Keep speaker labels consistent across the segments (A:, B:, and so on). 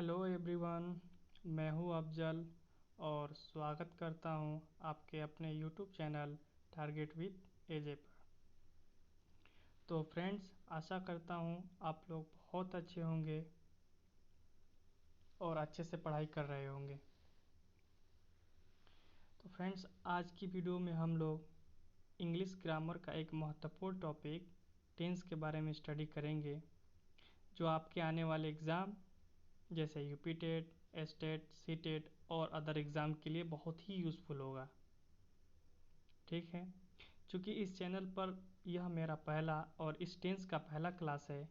A: Hello everyone, मैं हूँ अफजल और स्वागत करता हूँ आपके अपने यूट्यूब चैनल टारगेट विद एजे पर। तो फ्रेंड्स, आशा करता हूँ आप लोग बहुत अच्छे होंगे और अच्छे से पढ़ाई कर रहे होंगे। तो फ्रेंड्स, आज की वीडियो में हम लोग इंग्लिश ग्रामर का एक महत्वपूर्ण टॉपिक टेंस के बारे में स्टडी करेंगे, जो आपके आने वाले एग्ज़ाम जैसे यूपी टेट, एसटेट, सीटेट और अदर एग्ज़ाम के लिए बहुत ही यूज़फुल होगा। ठीक है, क्योंकि इस चैनल पर यह मेरा पहला और इस टेंस का पहला क्लास है,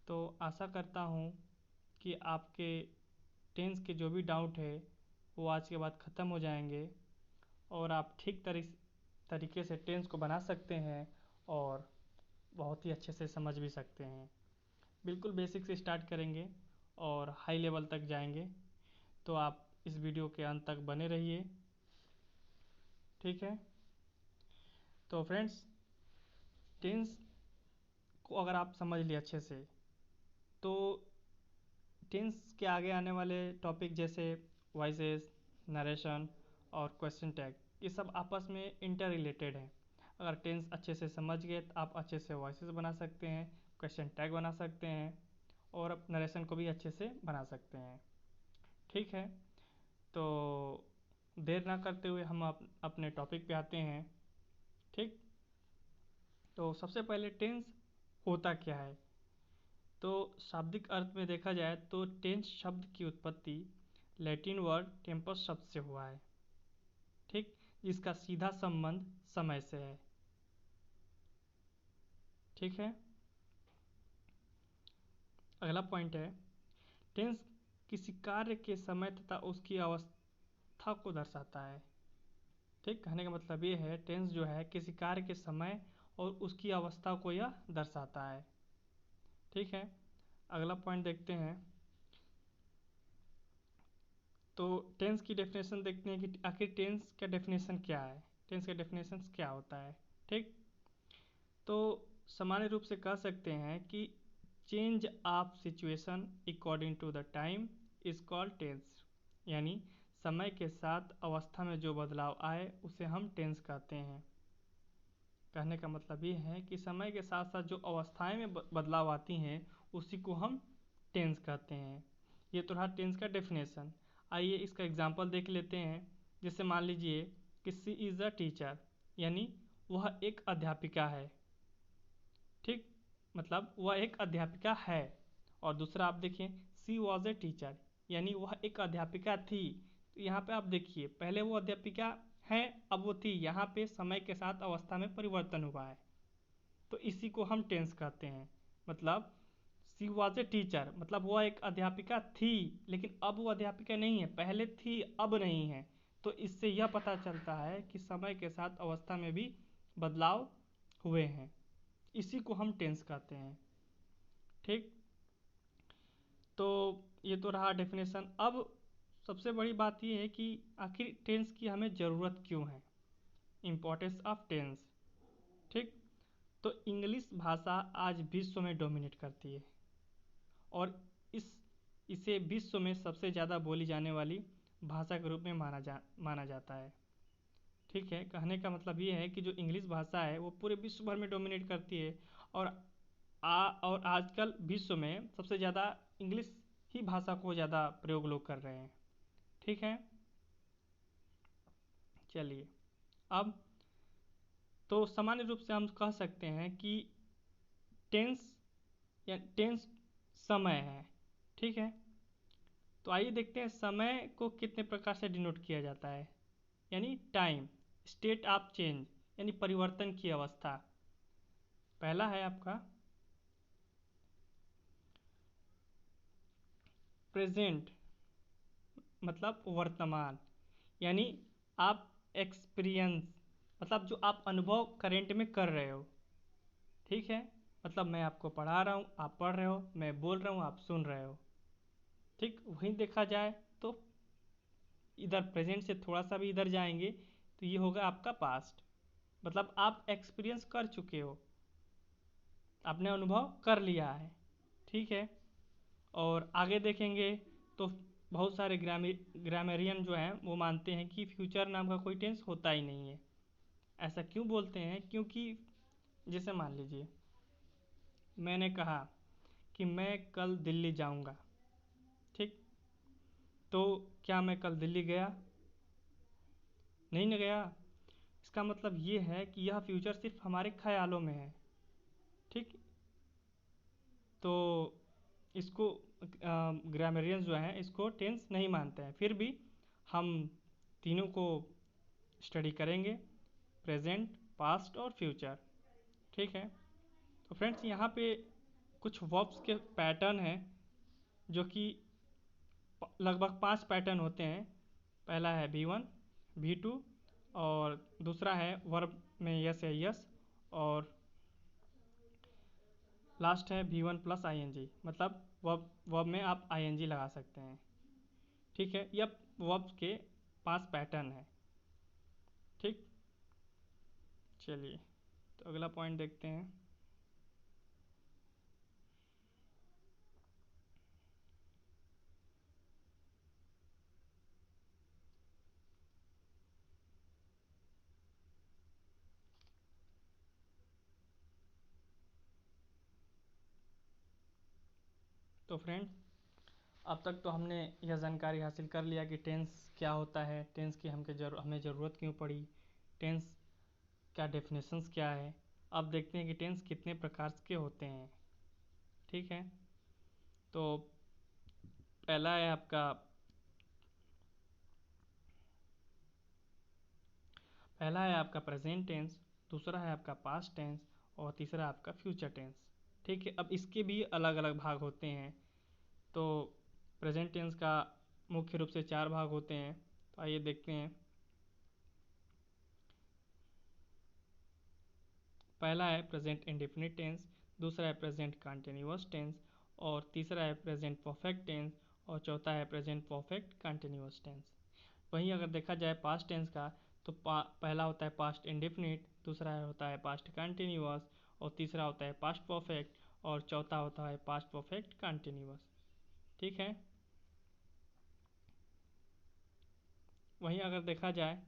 A: तो आशा करता हूँ कि आपके टेंस के जो भी डाउट है वो आज के बाद ख़त्म हो जाएंगे और आप ठीक तरीके से टेंस को बना सकते हैं और बहुत ही अच्छे से समझ भी सकते हैं। बिल्कुल बेसिक से स्टार्ट करेंगे और हाई लेवल तक जाएंगे, तो आप इस वीडियो के अंत तक बने रहिए। ठीक है, तो फ्रेंड्स, टेंस को अगर आप समझ लिए अच्छे से, तो टेंस के आगे आने वाले टॉपिक जैसे वॉइसेस, नरेशन और क्वेश्चन टैग, ये सब आपस में इंटर रिलेटेड हैं। अगर टेंस अच्छे से समझ गए तो आप अच्छे से वॉइसेस बना सकते हैं, क्वेश्चन टैग बना सकते हैं और नरेशन को भी अच्छे से बना सकते हैं। ठीक है, तो देर ना करते हुए हम अपने टॉपिक पे आते हैं। ठीक, तो सबसे पहले टेंस होता क्या है। तो शाब्दिक अर्थ में देखा जाए तो टेंस शब्द की उत्पत्ति लैटिन वर्ड टेम्पस शब्द से हुआ है। ठीक, जिसका सीधा संबंध समय से है। ठीक है, अगला पॉइंट है, टेंस किसी कार्य के समय तथा उसकी अवस्था को दर्शाता है। ठीक, कहने का मतलब ये है, टेंस जो है किसी कार्य के समय और उसकी अवस्था को यह दर्शाता है। ठीक है, अगला पॉइंट देखते हैं। तो टेंस की डेफिनेशन देखते हैं कि आखिर टेंस का डेफिनेशन क्या है, टेंस का डेफिनेशन क्या होता है। ठीक, तो सामान्य रूप से कह सकते हैं कि change of situation according to the time is called tense, यानी समय के साथ अवस्था में जो बदलाव आए उसे हम टेंस कहते हैं। कहने का मतलब ये है कि समय के साथ साथ जो अवस्थाएं में बदलाव आती हैं उसी को हम टेंस कहते हैं। ये तो रहा टेंस का डेफिनेशन। आइए इसका एग्जांपल देख लेते हैं। जैसे मान लीजिए कि सी इज़ अ टीचर, यानी वह एक अध्यापिका है। ठीक, मतलब वह एक अध्यापिका है। और दूसरा आप देखिए, सी वॉज ए टीचर, यानी वह एक अध्यापिका थी। तो यहाँ पे आप देखिए, पहले वो अध्यापिका है, अब वो थी, यहाँ पे समय के साथ अवस्था में परिवर्तन हुआ है, तो इसी को हम टेंस कहते हैं। मतलब सी वॉज ए टीचर, मतलब वह एक अध्यापिका थी, लेकिन अब वो अध्यापिका नहीं है, पहले थी अब नहीं है। तो इससे यह पता चलता है कि समय के साथ अवस्था में भी बदलाव हुए हैं, इसी को हम टेंस कहते हैं। ठीक, तो ये तो रहा डेफिनेशन। अब सबसे बड़ी बात ये है कि आखिर टेंस की हमें ज़रूरत क्यों है, इम्पोर्टेंस ऑफ टेंस। ठीक, तो इंग्लिश भाषा आज विश्व में डोमिनेट करती है और इसे विश्व में सबसे ज़्यादा बोली जाने वाली भाषा के रूप में माना जाता है। ठीक है, कहने का मतलब ये है कि जो इंग्लिश भाषा है वो पूरे विश्व भर में डोमिनेट करती है और और आजकल विश्व में सबसे ज़्यादा इंग्लिश ही भाषा को ज़्यादा प्रयोग लोग कर रहे हैं। ठीक है, चलिए, अब तो सामान्य रूप से हम कह सकते हैं कि टेंस या टेंस समय है। ठीक है, तो आइए देखते हैं समय को कितने प्रकार से डिनोट किया जाता है। यानी टाइम, स्टेट ऑफ चेंज, यानी परिवर्तन की अवस्था। पहला है आपका प्रेजेंट, मतलब वर्तमान, यानी आप एक्सपीरियंस, मतलब जो आप अनुभव करेंट में कर रहे हो। ठीक है, मतलब मैं आपको पढ़ा रहा हूँ, आप पढ़ रहे हो, मैं बोल रहा हूँ, आप सुन रहे हो। ठीक, वहीं देखा जाए तो इधर प्रेजेंट से थोड़ा सा भी इधर जाएंगे तो ये होगा आपका पास्ट, मतलब आप एक्सपीरियंस कर चुके हो, आपने अनुभव कर लिया है। ठीक है, और आगे देखेंगे तो बहुत सारे ग्रामेरियन जो हैं वो मानते हैं कि फ्यूचर नाम का कोई टेंस होता ही नहीं है। ऐसा क्यों बोलते हैं? क्योंकि जैसे मान लीजिए मैंने कहा कि मैं कल दिल्ली जाऊंगा, ठीक? तो क्या मैं कल दिल्ली गया? नहीं न गया। इसका मतलब ये है कि यह फ्यूचर सिर्फ हमारे ख्यालों में है, ठीक? तो इसको ग्रामेरियंस जो हैं इसको टेंस नहीं मानते हैं। फिर भी हम तीनों को स्टडी करेंगे, प्रेजेंट, पास्ट और फ्यूचर, ठीक है? तो फ्रेंड्स यहाँ पे कुछ वर्ब्स के पैटर्न हैं जो कि लगभग 5 पैटर्न होते हैं। पहला है V1, V2 और दूसरा है वर्ब में यस या यस, और लास्ट है V1 प्लस ING, मतलब वर्ब में आप ING लगा सकते हैं, ठीक है? यह वर्ब्स के 5 पैटर्न है, ठीक? चलिए तो अगला पॉइंट देखते हैं। तो फ्रेंड अब तक तो हमने यह जानकारी हासिल कर लिया कि टेंस क्या होता है, टेंस की हमें ज़रूरत क्यों पड़ी, टेंस का डेफिनेशंस क्या है। अब देखते हैं कि टेंस कितने प्रकार के होते हैं, ठीक है? तो पहला है आपका प्रेजेंट टेंस, दूसरा है आपका पास्ट टेंस और तीसरा है आपका फ्यूचर टेंस, ठीक है? अब इसके भी अलग अलग भाग होते हैं। तो प्रेजेंट टेंस का मुख्य रूप से 4 भाग होते हैं। तो आइए देखते हैं। पहला है प्रेजेंट इंडेफिनिट टेंस, दूसरा है प्रेजेंट कंटिन्यूअस टेंस और तीसरा है प्रेजेंट परफेक्ट टेंस और चौथा है प्रेजेंट परफेक्ट कंटिन्यूअस टेंस। वहीं अगर देखा जाए पास्ट टेंस का तो पहला होता है पास्ट इंडेफिनिट, दूसरा होता है पास्ट कंटिन्यूअस और तीसरा होता है पास्ट परफेक्ट और चौथा होता है पास्ट परफेक्ट कंटिन्यूअस, ठीक है? वहीं अगर देखा जाए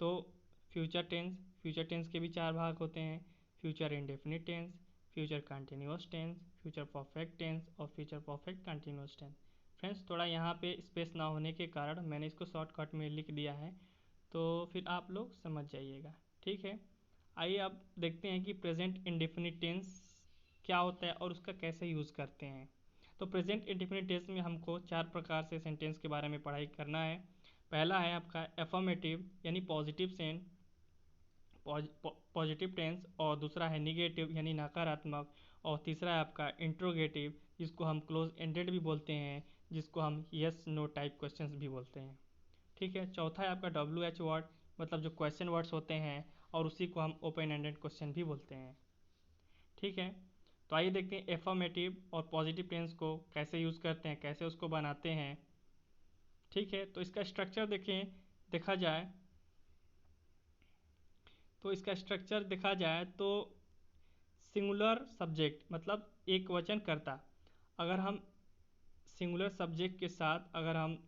A: तो फ्यूचर टेंस के भी 4 भाग होते हैं। Future indefinite tense, future continuous tense, future perfect tense और future perfect continuous tense. Friends थोड़ा यहाँ पे स्पेस ना होने के कारण मैंने इसको शॉर्टकट में लिख दिया है, तो फिर आप लोग समझ जाइएगा, ठीक है? आइए अब देखते हैं कि प्रेजेंट इंडेफिनिट टेंस क्या होता है और उसका कैसे यूज़ करते हैं। तो प्रेजेंट इंडेफिनिट टेंस में हमको 4 प्रकार से सेंटेंस के बारे में पढ़ाई करना है। पहला है आपका एफर्मेटिव यानी पॉजिटिव सेंस, पॉजिटिव टेंस, और दूसरा है निगेटिव यानी नकारात्मक, और तीसरा है आपका इंट्रोगेटिव जिसको हम क्लोज एंडेड भी बोलते हैं, जिसको हम यस नो टाइप क्वेश्चंस भी बोलते हैं, ठीक है? चौथा है आपका WH वर्ड, मतलब जो क्वेश्चन वर्ड्स होते हैं और उसी को हम ओपन एंडेड क्वेश्चन भी बोलते हैं, ठीक है? तो आइए देखते हैं एफर्मेटिव और पॉजिटिव टेंस को कैसे यूज़ करते हैं, कैसे उसको बनाते हैं, ठीक है? तो इसका स्ट्रक्चर देखा जाए तो सिंगुलर सब्जेक्ट मतलब एक वचन कर्ता, अगर हम सिंगुलर सब्जेक्ट के साथ अगर हम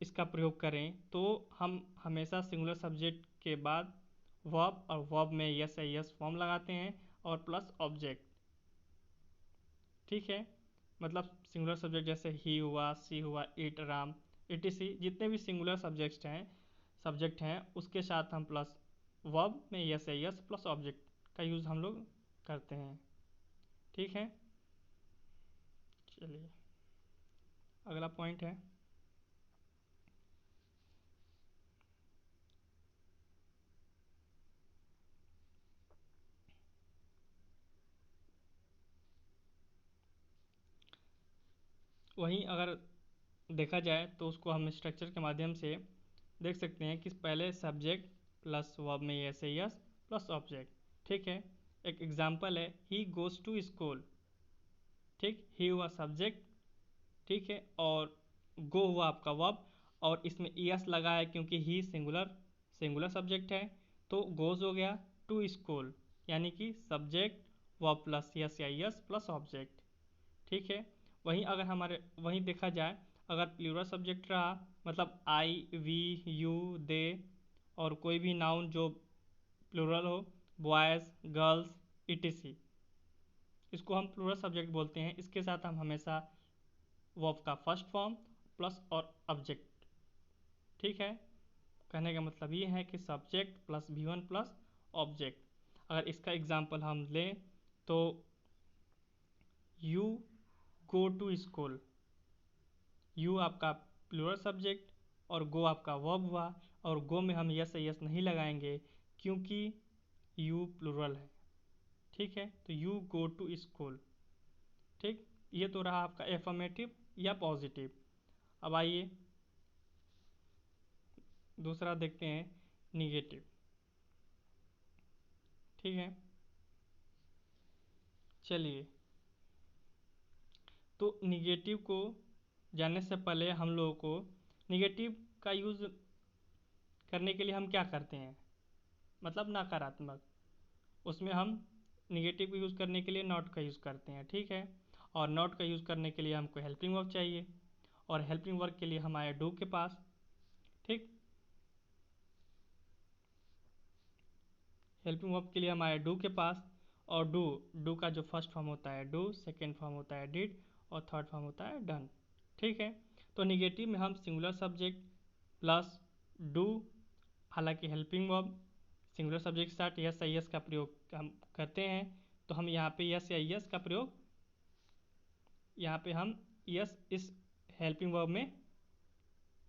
A: इसका प्रयोग करें तो हम हमेशा सिंगुलर सब्जेक्ट के बाद वर्ब और वर्ब में यस या यस फॉर्म लगाते हैं और प्लस ऑब्जेक्ट, ठीक है? मतलब सिंगुलर सब्जेक्ट जैसे ही हुआ, सी हुआ, इट, राम, etc, जितने भी सिंगुलर सब्जेक्ट हैं उसके साथ हम प्लस वर्ब में यस या यस प्लस ऑब्जेक्ट का यूज़ हम लोग करते हैं, ठीक है? चलिए अगला पॉइंट है वहीं अगर देखा जाए तो उसको हम स्ट्रक्चर के माध्यम से देख सकते हैं कि पहले सब्जेक्ट प्लस वर्ब में यस या यस प्लस ऑब्जेक्ट, ठीक है? एक एग्जांपल है ही गोज़ टू स्कूल, ठीक? ही हुआ सब्जेक्ट, ठीक है? और गो हुआ आपका वर्ब और इसमें यस लगा है क्योंकि ही सिंगुलर सब्जेक्ट है, तो गोज़ हो गया टू स्कूल, यानी कि सब्जेक्ट वर्ब प्लस यस या यस प्लस ऑब्जेक्ट, ठीक है? वहीं देखा जाए, अगर प्लूरल सब्जेक्ट रहा मतलब आई, वी, यू, दे, और कोई भी नाउन जो प्लूरल हो, बॉयज़, गर्ल्स, इटीसी, इसको हम प्लूरल सब्जेक्ट बोलते हैं। इसके साथ हम हमेशा वर्ब का फर्स्ट फॉर्म प्लस और ऑब्जेक्ट, ठीक है। कहने का मतलब ये है कि subject plus V1 plus object. अगर इसका एग्जांपल हम लें तो you go to school, you आपका प्लूरल सब्जेक्ट और गो आपका वर्ब हुआ, और गो में हम यस यस नहीं लगाएंगे क्योंकि यू प्लूरल है, ठीक है। तो यू गो टू स्कूल, ठीक। ये तो रहा आपका एफर्मेटिव या पॉजिटिव। अब आइए दूसरा देखते हैं, निगेटिव, ठीक है। चलिए, तो निगेटिव को जानने से पहले हम लोगों को निगेटिव का यूज़ करने के लिए हम क्या करते हैं, मतलब नकारात्मक, उसमें हम निगेटिव को यूज़ करने के लिए नॉट का यूज़ करते हैं, ठीक है। और नॉट का यूज़ करने के लिए हमको हेल्पिंग वर्ब चाहिए, और हेल्पिंग वर्ब के लिए हम आए डू के पास, ठीक। हेल्पिंग वर्ब के लिए हम आए डू के पास, और डू का जो फर्स्ट फॉर्म होता है डू, सेकेंड फॉर्म होता है डिड, और थर्ड फॉर्म होता है डन, ठीक है। तो निगेटिव में हम सिंगुलर सब्जेक्ट प्लस डू, हालांकि हेल्पिंग वर्ब सिंगुलर सब्जेक्ट के साथ यस या यस का प्रयोग हम करते हैं, तो हम यहाँ पे यस या यस का प्रयोग, यहाँ पे हम यस इस हेल्पिंग वर्ब में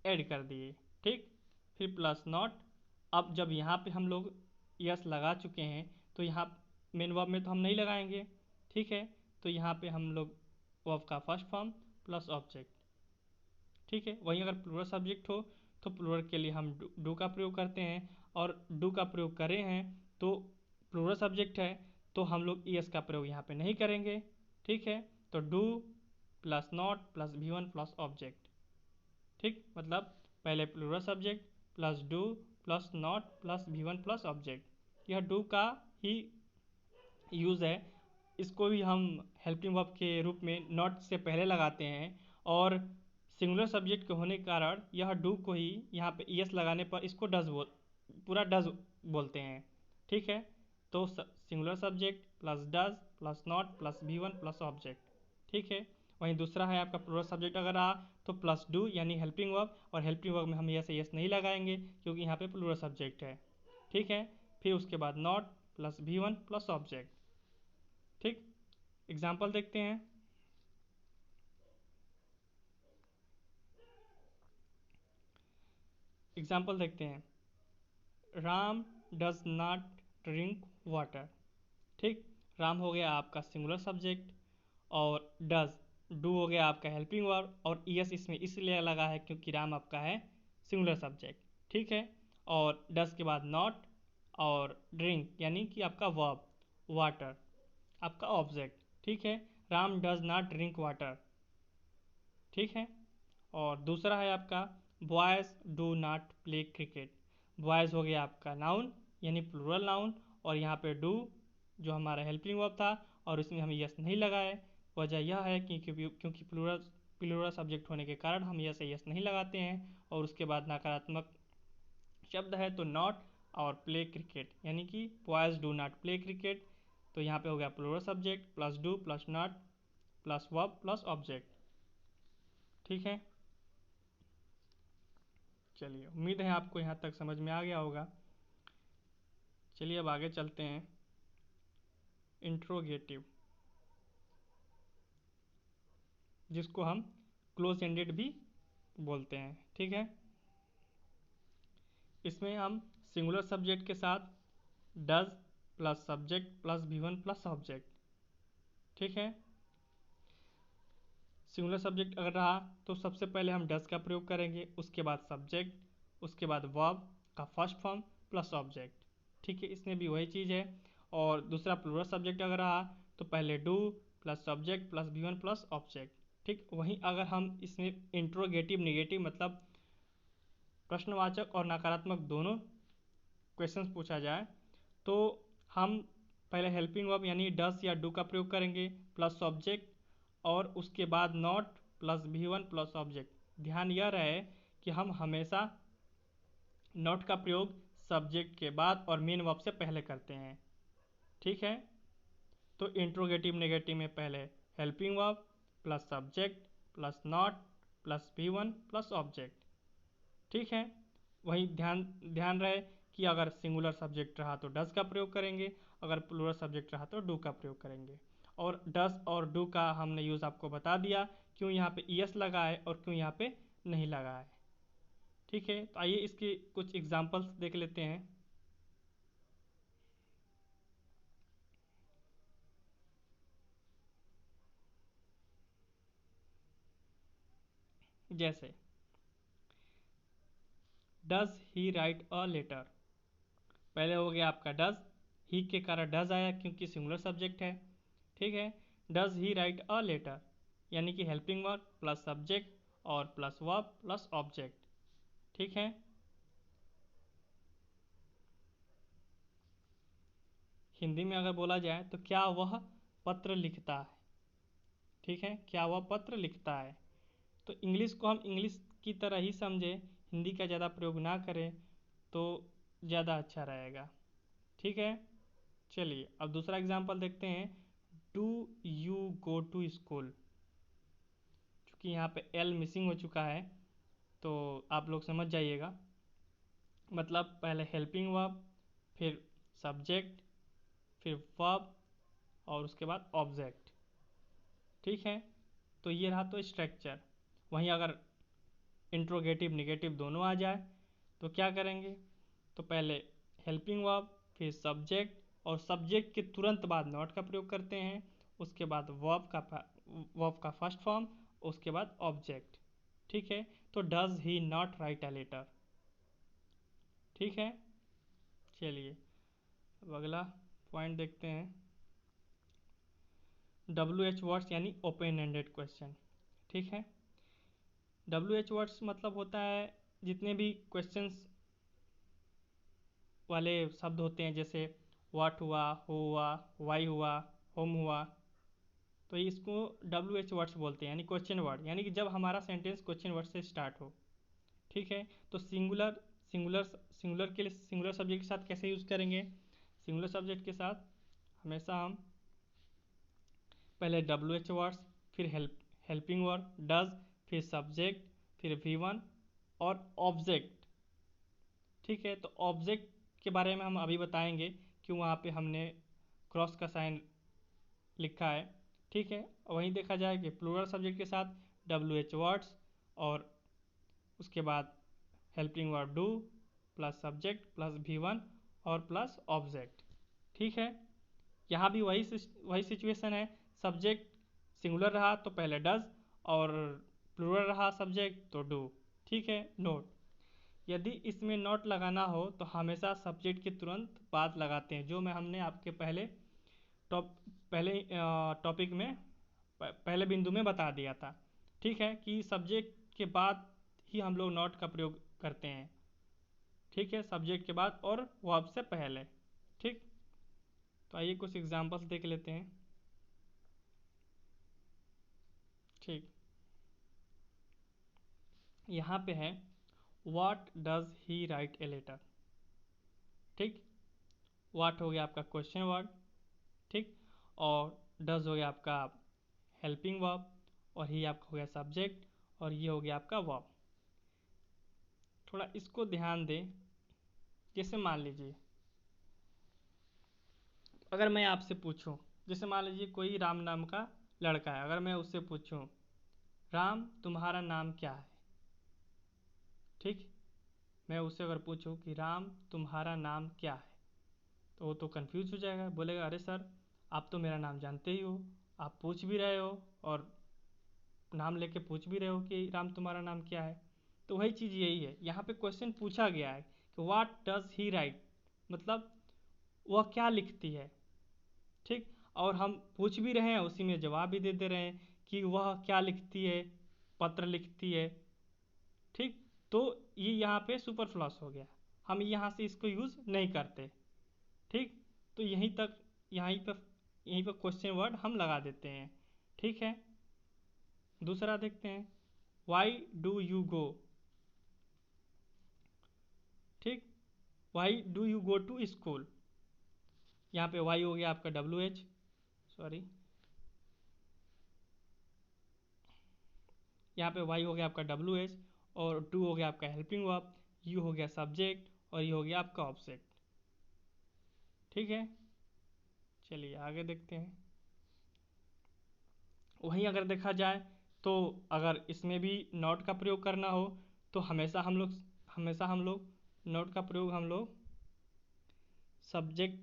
A: ऐड कर दिए, ठीक। फिर प्लस नॉट। अब जब यहाँ पे हम लोग यस लगा चुके हैं तो यहाँ मेन वर्ब में तो हम नहीं लगाएंगे, ठीक है। तो यहाँ पे हम लोग वर्ब का फर्स्ट फॉर्म प्लस ऑब्जेक्ट, ठीक है। वहीं अगर प्लूरल सब्जेक्ट हो तो प्लूरल के लिए हम डू का प्रयोग करते हैं, और डू का प्रयोग करें हैं तो प्लूरल सब्जेक्ट है तो हम लोग ईएस का प्रयोग यहाँ पे नहीं करेंगे, ठीक है। तो do plus not plus V1 plus object, ठीक। मतलब पहले plural subject plus do plus not plus V1 plus object, यह डू का ही यूज़ है। इसको भी हम हेल्पिंग वर्ब के रूप में नॉट से पहले लगाते हैं, और सिंगुलर सब्जेक्ट के होने के कारण यह डू को ही यहाँ पे ईएस लगाने पर इसको पूरा डज बोलते हैं, ठीक है। तो singular subject plus does plus not plus V1 plus object, ठीक है। वहीं दूसरा है आपका प्लूरल सब्जेक्ट अगर रहा तो प्लस डू यानी हेल्पिंग वर्ब, और हेल्पिंग वर्ब में हम यस नहीं लगाएंगे क्योंकि यहाँ पे प्लूरल सब्जेक्ट है, ठीक है। फिर उसके बाद not plus V1 plus object, ठीक। एग्जाम्पल देखते हैं। एग्जाम्पल देखते हैं, Ram does not drink water, ठीक। राम हो गया आपका सिंगुलर सब्जेक्ट, और डज डू हो गया आपका हेल्पिंग वर्ब, और ईएस इसमें इसलिए लगा है क्योंकि राम आपका है सिंगुलर सब्जेक्ट, ठीक है। और डज के बाद नॉट, और ड्रिंक यानी कि आपका वर्ब, वाटर आपका ऑब्जेक्ट, ठीक है। Ram does not drink water, ठीक है। और दूसरा है आपका boys do not play cricket, boys हो गया आपका नाउन यानी प्लूरल नाउन, और यहाँ पे डू जो हमारा हेल्पिंग वर्ब था और इसमें हम यस नहीं लगाए। वजह यह है कि क्योंकि प्लूरल सब्जेक्ट होने के कारण हम यस नहीं लगाते हैं, और उसके बाद नकारात्मक शब्द है तो नॉट, और प्ले क्रिकेट यानी कि boys do not play cricket. तो यहाँ पे हो गया plural subject plus do plus not plus verb plus object, ठीक है। चलिए, उम्मीद है आपको यहाँ तक समझ में आ गया होगा। चलिए अब आगे चलते हैं, इंट्रोगेटिव, जिसको हम क्लोज एंडेड भी बोलते हैं, ठीक है। इसमें हम सिंगुलर सब्जेक्ट के साथ does plus subject plus V1 plus object, ठीक है। सिंगुलर सब्जेक्ट अगर रहा तो सबसे पहले हम डज का प्रयोग करेंगे, उसके बाद सब्जेक्ट, उसके बाद वर्ब का फर्स्ट फॉर्म प्लस ऑब्जेक्ट, ठीक है। इसमें भी वही चीज़ है। और दूसरा प्लूरल सब्जेक्ट अगर रहा तो पहले do plus subject plus V1 plus object, ठीक। वहीं अगर हम इसमें इंट्रोगेटिव निगेटिव मतलब प्रश्नवाचक और नकारात्मक दोनों क्वेश्चंस पूछा जाए तो हम पहले हेल्पिंग वर्ब यानी डस या डू का प्रयोग करेंगे प्लस सब्जेक्ट, और उसके बाद not plus V1 plus object. ध्यान यह रहे कि हम हमेशा नॉट का प्रयोग सब्जेक्ट के बाद और मेन वर्ब से पहले करते हैं। ठीक है, तो इंट्रोगेटिव नेगेटिव में पहले helping verb plus subject plus not plus V1 plus object. ठीक है, वही ध्यान ध्यान रहे कि अगर सिंगुलर सब्जेक्ट रहा तो डज का प्रयोग करेंगे, अगर प्लूरल सब्जेक्ट रहा तो डू का प्रयोग करेंगे। और डज और डू का हमने यूज़ आपको बता दिया, क्यों यहाँ पे ईएस लगा है और क्यों यहाँ पे नहीं लगा है। ठीक है, तो आइए इसके कुछ एग्जाम्पल्स देख लेते हैं। जैसे does he write a letter, पहले हो गया आपका डज, ही के कारण डज आया क्योंकि सिंगुलर सब्जेक्ट है। ठीक है, does he write a letter यानी कि हेल्पिंग वर्ब प्लस सब्जेक्ट और प्लस वर्ब प्लस ऑब्जेक्ट। ठीक है, हिंदी में अगर बोला जाए तो क्या वह पत्र लिखता है। ठीक है, क्या वह पत्र लिखता है। तो इंग्लिश को हम इंग्लिश की तरह ही समझे, हिंदी का ज़्यादा प्रयोग ना करें तो ज़्यादा अच्छा रहेगा। ठीक है, चलिए अब दूसरा एग्जाम्पल देखते हैं। Do you go to school, क्योंकि यहाँ पे एल मिसिंग हो चुका है तो आप लोग समझ जाइएगा। मतलब पहले हेल्पिंग वर्ब, फिर सब्जेक्ट, फिर वर्ब और उसके बाद ऑब्जेक्ट। ठीक है, तो ये रहा तो स्ट्रक्चर। वहीं अगर इंट्रोगेटिव निगेटिव दोनों आ जाए तो क्या करेंगे, तो पहले हेल्पिंग वर्ब, फिर सब्जेक्ट और सब्जेक्ट के तुरंत बाद नॉट का प्रयोग करते हैं, उसके बाद वर्ब का फर्स्ट फॉर्म, उसके बाद ऑब्जेक्ट। ठीक है, तो does he not write a letter. ठीक है, चलिए अब अगला पॉइंट देखते हैं। WH वर्ड्स यानी ओपन एंडेड क्वेश्चन। ठीक है, WH वर्ड्स मतलब होता है जितने भी क्वेश्चंस वाले शब्द होते हैं, जैसे व्हाट हुआ, हु हुआ, वाई हुआ, होम हुआ, तो इसको WH वर्ड्स बोलते हैं, यानी क्वेश्चन वर्ड, यानी कि जब हमारा सेंटेंस क्वेश्चन वर्ड से स्टार्ट हो। ठीक है, तो सिंगुलर सिंगुलर सिंगुलर के लिए सिंगुलर सब्जेक्ट के साथ कैसे यूज़ करेंगे। सिंगुलर सब्जेक्ट के साथ हमेशा हम पहले WH वर्ड्स, फिर हेल्पिंग वर्ब डज, फिर सब्जेक्ट, फिर V1 और ऑब्जेक्ट। ठीक है, तो ऑब्जेक्ट के बारे में हम अभी बताएंगे क्यों वहाँ पे हमने क्रॉस का साइन लिखा है। ठीक है, वहीं देखा जाए कि प्लूरल सब्जेक्ट के साथ WH वर्ड्स और उसके बाद helping verb do plus subject plus V1 और प्लस ऑब्जेक्ट। ठीक है, यहाँ भी वही सिचुएशन है। सब्जेक्ट सिंगुलर रहा तो पहले डज और प्लूरल रहा सब्जेक्ट तो डू। ठीक है, नोट, यदि इसमें नॉट लगाना हो तो हमेशा सब्जेक्ट के तुरंत बाद लगाते हैं, जो मैं हमने आपके पहले टॉपिक में पहले बिंदु में बता दिया था। ठीक है, कि सब्जेक्ट के बाद ही हम लोग नॉट का प्रयोग करते हैं। ठीक है, सब्जेक्ट के बाद और वर्ब से पहले। ठीक, तो आइए कुछ एग्जांपल्स देख लेते हैं। ठीक, यहाँ पे है what does he write a letter. ठीक, व्हाट हो गया आपका क्वेश्चन वर्ड। ठीक, और डज हो गया आपका हेल्पिंग वर्ब और ही आपका हो गया सब्जेक्ट और ये हो गया आपका वर्ब। थोड़ा इसको ध्यान दें। जैसे मान लीजिए अगर मैं आपसे पूछूं, जैसे मान लीजिए कोई राम नाम का लड़का है, अगर मैं उससे पूछूं राम तुम्हारा नाम क्या है। ठीक, मैं उससे अगर पूछूं कि राम तुम्हारा नाम क्या है, तो वो तो कंफ्यूज हो जाएगा, बोलेगा अरे सर आप तो मेरा नाम जानते ही हो, आप पूछ भी रहे हो और नाम लेके पूछ भी रहे हो कि राम तुम्हारा नाम क्या है। तो वही चीज़ यही है, यहाँ पे क्वेश्चन पूछा गया है कि व्हाट डज ही राइट, मतलब वह क्या लिखती है। ठीक, और हम पूछ भी रहे हैं उसी में जवाब भी दे दे रहे हैं कि वह क्या लिखती है, पत्र लिखती है। ठीक, तो ये यहाँ पे सुपरफ्लस हो गया, हम यहाँ से इसको यूज़ नहीं करते। ठीक, तो यहीं पर क्वेश्चन वर्ड हम लगा देते हैं। ठीक है, दूसरा देखते हैं, वाई डू यू गो। ठीक, why do you go to school. यहाँ पे वाई हो गया आपका WH, सॉरी, यहाँ पे वाई हो गया आपका WH, और टू हो गया आपका हेल्पिंग वर्ब, यू हो गया सब्जेक्ट, और ये हो गया आपका ऑब्जेक्ट। ठीक है, चलिए आगे देखते हैं। वहीं अगर देखा जाए तो अगर इसमें भी नॉट का प्रयोग करना हो तो हमेशा हम लोग नॉट का प्रयोग हम लोग सब्जेक्ट,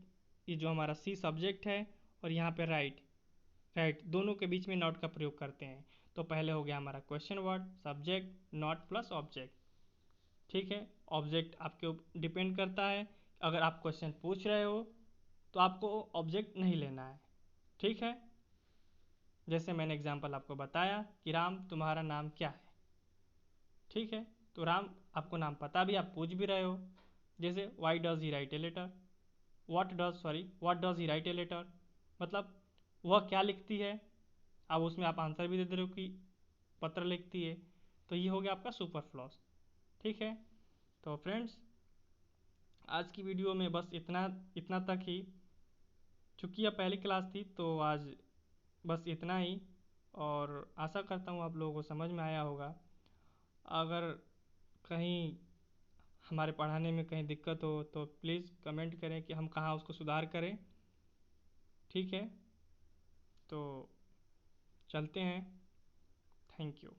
A: ये जो हमारा सी सब्जेक्ट है और यहाँ पे राइट दोनों के बीच में नॉट का प्रयोग करते हैं। तो पहले हो गया हमारा question word, subject, not plus object. ठीक है, ऑब्जेक्ट आपके ऊपर डिपेंड करता है, अगर आप क्वेश्चन पूछ रहे हो तो आपको ऑब्जेक्ट नहीं लेना है। ठीक है, जैसे मैंने एग्जांपल आपको बताया कि राम तुम्हारा नाम क्या है। ठीक है, तो राम आपको नाम पता भी, आप पूछ भी रहे हो। जैसे why does he write a letter, what does he write a letter, मतलब वह क्या लिखती है। अब उसमें आप आंसर भी दे दे रहे हो कि पत्र लिखती है। तो ये हो गया आपका सुपरफ्लॉस। ठीक है, तो फ्रेंड्स आज की वीडियो में बस इतना इतना तक ही। चूँकि यह पहली क्लास थी तो आज बस इतना ही, और आशा करता हूँ आप लोगों को समझ में आया होगा। अगर कहीं हमारे पढ़ाने में कहीं दिक्कत हो तो प्लीज़ कमेंट करें कि हम कहाँ उसको सुधार करें। ठीक है, तो चलते हैं। Thank you.